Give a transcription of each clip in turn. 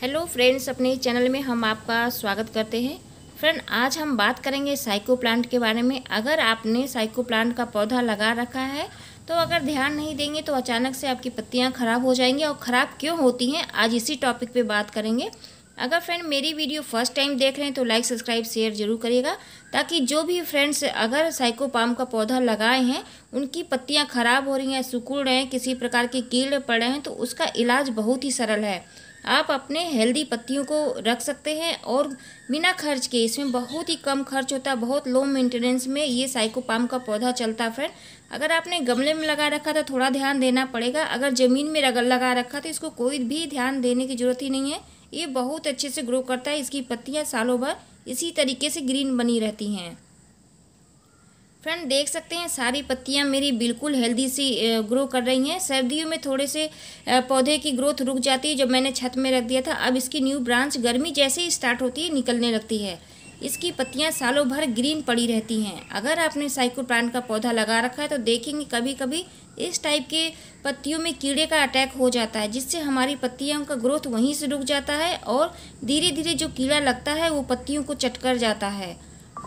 Hello friends, अपने channel में हम आपका स्वागत करते हैं। फ्रेंड, आज हम बात करेंगे साइको प्लांट के बारे में। अगर आपने साइको प्लांट का पौधा लगा रखा है तो अगर ध्यान नहीं देंगे तो अचानक से आपकी पत्तियां खराब हो जाएंगी। और ख़राब क्यों होती हैं, आज इसी टॉपिक पे बात करेंगे। अगर फ्रेंड मेरी वीडियो फर्स्ट टाइम देख रहे हैं तो लाइक सब्सक्राइब शेयर जरूर करिएगा, ताकि जो भी फ्रेंड्स अगर साइको पाम का पौधा लगाए हैं उनकी पत्तियां खराब हो रही हैं, सिकुड़ रहे हैं, किसी प्रकार के कीड़े पड़ रहे हैं, तो उसका इलाज बहुत ही सरल है। आप अपने हेल्दी पत्तियों को रख सकते हैं और बिना खर्च के, इसमें बहुत ही कम खर्च होता है, बहुत लो मेंटेनेंस में ये साइको पाम का पौधा चलता है। फ्रेंड, अगर आपने गमले में लगा रखा तो थोड़ा ध्यान देना पड़ेगा। अगर ज़मीन में लगा रखा तो इसको कोई भी ध्यान देने की ज़रूरत ही नहीं है। ये बहुत अच्छे से ग्रो करता है। इसकी पत्तियां सालों भर इसी तरीके से ग्रीन बनी रहती हैं। फ्रेंड, देख सकते हैं सारी पत्तियां मेरी बिल्कुल हेल्दी सी ग्रो कर रही हैं। सर्दियों में थोड़े से पौधे की ग्रोथ रुक जाती है जब मैंने छत में रख दिया था। अब इसकी न्यू ब्रांच गर्मी जैसे ही स्टार्ट होती है निकलने लगती है। इसकी पत्तियां सालों भर ग्रीन पड़ी रहती हैं। अगर आपने साइको प्लांट का पौधा लगा रखा है तो देखेंगे कभी कभी इस टाइप के पत्तियों में कीड़े का अटैक हो जाता है, जिससे हमारी पत्तियों का ग्रोथ वहीं से रुक जाता है और धीरे धीरे जो कीड़ा लगता है वो पत्तियों को चट कर जाता है।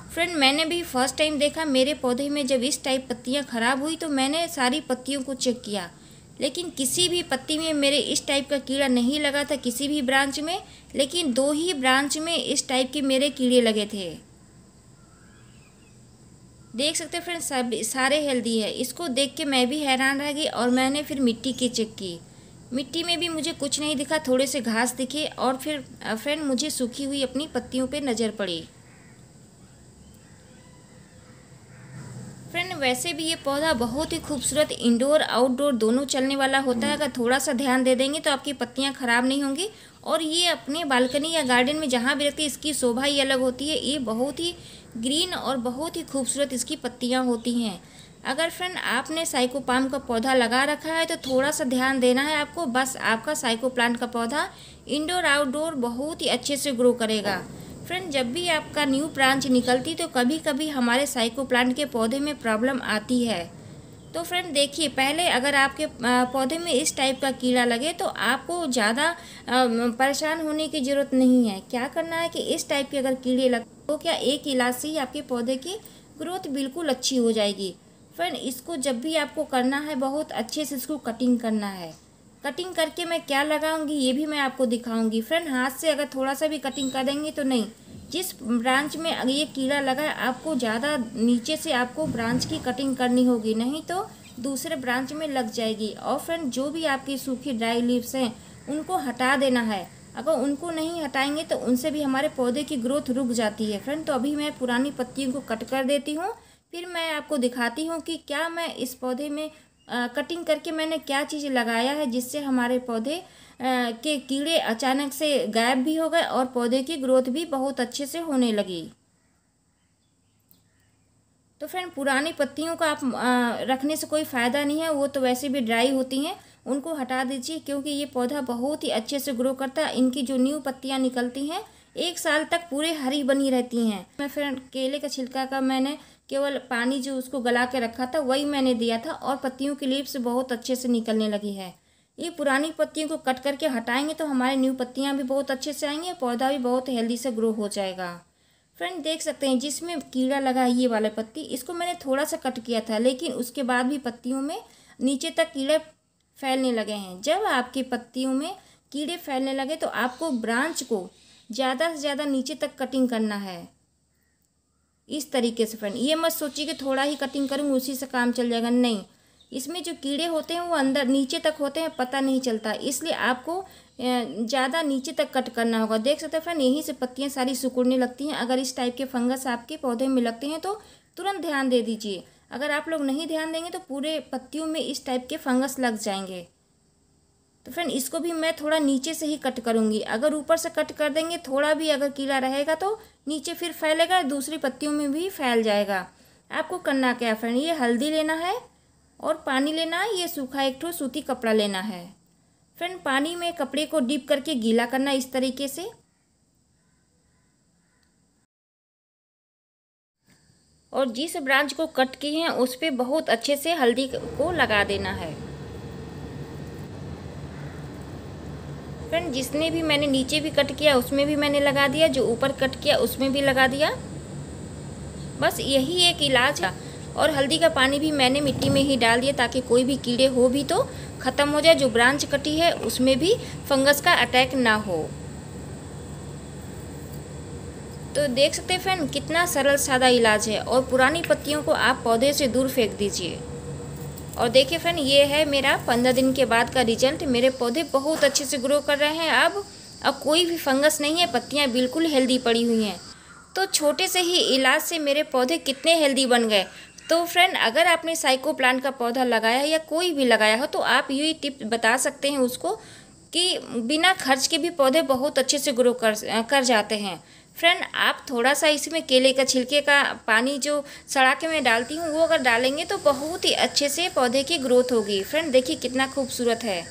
फ्रेंड, मैंने भी फर्स्ट टाइम देखा मेरे पौधे में जब इस टाइप पत्तियां खराब हुई तो मैंने सारी पत्तियों को चेक किया, लेकिन किसी भी पत्ती में मेरे इस टाइप का कीड़ा नहीं लगा था, किसी भी ब्रांच में। लेकिन 2 ही ब्रांच में इस टाइप के मेरे कीड़े लगे थे। देख सकते हैं फ्रेंड, सब सारे हेल्दी है। इसको देख के मैं भी हैरान रह गई और मैंने फिर मिट्टी की चेक की। मिट्टी में भी मुझे कुछ नहीं दिखा, थोड़े से घास दिखे और फिर फ्रेंड मुझे सूखी हुई अपनी पत्तियों पे नज़र पड़ी। फ्रेंड, वैसे भी ये पौधा बहुत ही खूबसूरत इंडोर आउटडोर दोनों चलने वाला होता है। अगर थोड़ा सा ध्यान दे देंगे तो आपकी पत्तियां खराब नहीं होंगी। और ये अपने बालकनी या गार्डन में जहाँ भी रखती है इसकी शोभा ही अलग होती है। ये बहुत ही ग्रीन और बहुत ही खूबसूरत इसकी पत्तियां होती हैं। अगर फ्रेंड आपने साइको पाम का पौधा लगा रखा है तो थोड़ा सा ध्यान देना है आपको। बस आपका साइको प्लांट का पौधा इंडोर आउटडोर बहुत ही अच्छे से ग्रो करेगा। फ्रेंड, जब भी आपका न्यू ब्रांच निकलती तो कभी कभी हमारे साइको प्लांट के पौधे में प्रॉब्लम आती है। तो फ्रेंड देखिए, पहले अगर आपके पौधे में इस टाइप का कीड़ा लगे तो आपको ज़्यादा परेशान होने की ज़रूरत नहीं है। क्या करना है कि इस टाइप के अगर कीड़े लगे तो क्या एक इलाज से ही आपके पौधे की ग्रोथ बिल्कुल अच्छी हो जाएगी। फ्रेंड, इसको जब भी आपको करना है बहुत अच्छे से इसको कटिंग करना है। कटिंग करके मैं क्या लगाऊंगी ये भी मैं आपको दिखाऊंगी। फ्रेंड, हाथ से अगर थोड़ा सा भी कटिंग कर देंगे तो नहीं। जिस ब्रांच में अगर ये कीड़ा लगा है आपको ज़्यादा नीचे से आपको ब्रांच की कटिंग करनी होगी, नहीं तो दूसरे ब्रांच में लग जाएगी। और फ्रेंड, जो भी आपकी सूखी ड्राई लीव्स हैं उनको हटा देना है। अगर उनको नहीं हटाएंगे तो उनसे भी हमारे पौधे की ग्रोथ रुक जाती है। फ्रेंड, तो अभी मैं पुरानी पत्तियों को कट कर देती हूँ, फिर मैं आपको दिखाती हूँ कि क्या मैं इस पौधे में कटिंग करके मैंने क्या चीज़ लगाया है जिससे हमारे पौधे के कीड़े अचानक से गायब भी हो गए और पौधे की ग्रोथ भी बहुत अच्छे से होने लगी। तो फ्रेंड, पुरानी पत्तियों का आप रखने से कोई फ़ायदा नहीं है, वो तो वैसे भी ड्राई होती हैं, उनको हटा दीजिए। क्योंकि ये पौधा बहुत ही अच्छे से ग्रो करता है। इनकी जो न्यू पत्तियां निकलती हैं 1 साल तक पूरे हरी बनी रहती हैं। मैं फ्रेंड केले का छिलका का मैंने केवल पानी जो उसको गला के रखा था वही मैंने दिया था और पत्तियों की लीव्स बहुत अच्छे से निकलने लगी है। ये पुरानी पत्तियों को कट करके हटाएंगे तो हमारे न्यू पत्तियां भी बहुत अच्छे से आएंगी, पौधा भी बहुत हेल्दी से ग्रो हो जाएगा। फ्रेंड, देख सकते हैं जिसमें कीड़ा लगा है ये वाला पत्ती, इसको मैंने थोड़ा सा कट किया था, लेकिन उसके बाद भी पत्तियों में नीचे तक कीड़े फैलने लगे हैं। जब आपकी पत्तियों में कीड़े फैलने लगे तो आपको ब्रांच को ज़्यादा से ज़्यादा नीचे तक कटिंग करना है, इस तरीके से। फ्रेंड, ये मत सोचिए कि थोड़ा ही कटिंग करूँगी उसी से काम चल जाएगा, नहीं। इसमें जो कीड़े होते हैं वो अंदर नीचे तक होते हैं, पता नहीं चलता, इसलिए आपको ज़्यादा नीचे तक कट करना होगा। देख सकते हैं फ्रेंड, यहीं से पत्तियां सारी सिकुड़ने लगती हैं। अगर इस टाइप के फंगस आपके पौधे में लगते हैं तो तुरंत ध्यान दे दीजिए। अगर आप लोग नहीं ध्यान देंगे तो पूरे पत्तियों में इस टाइप के फंगस लग जाएंगे। तो फ्रेंड, इसको भी मैं थोड़ा नीचे से ही कट करूँगी। अगर ऊपर से कट कर देंगे थोड़ा भी अगर कीड़ा रहेगा तो नीचे फिर फैलेगा, दूसरी पत्तियों में भी फैल जाएगा। आपको करना क्या फ्रेंड, ये हल्दी लेना है और पानी लेना है, ये सूखा एक ठो सूती कपड़ा लेना है। फ्रेंड, पानी में कपड़े को डिप करके गीला करना इस तरीके से, और जिस ब्रांच को कट किए हैं उस पर बहुत अच्छे से हल्दी को लगा देना है। फ्रेंड जिसने भी मैंने नीचे भी कट किया उसमें भी मैंने लगा दिया, जो ऊपर कट किया उसमें भी लगा दिया। बस यही एक इलाज है। और हल्दी का पानी भी मैंने मिट्टी में ही डाल दिया ताकि कोई भी कीड़े हो भी तो ख़त्म हो जाए। जो ब्रांच कटी है उसमें भी फंगस का अटैक ना हो। तो देख सकते हैं फ्रेंड कितना सरल सादा इलाज है। और पुरानी पत्तियों को आप पौधे से दूर फेंक दीजिए। और देखिए फ्रेंड ये है मेरा 15 दिन के बाद का रिजल्ट। मेरे पौधे बहुत अच्छे से ग्रो कर रहे हैं अब कोई भी फंगस नहीं है, पत्तियां बिल्कुल हेल्दी पड़ी हुई हैं। तो छोटे से ही इलाज से मेरे पौधे कितने हेल्दी बन गए। तो फ्रेंड अगर आपने साइको प्लांट का पौधा लगाया है या कोई भी लगाया हो तो आप यही टिप बता सकते हैं उसको कि बिना खर्च के भी पौधे बहुत अच्छे से ग्रो कर जाते हैं। फ्रेंड आप थोड़ा सा इसमें केले का छिलके का पानी जो सड़ा के मैं डालती हूँ वो अगर डालेंगे तो बहुत ही अच्छे से पौधे की ग्रोथ होगी। फ्रेंड देखिए कितना खूबसूरत है।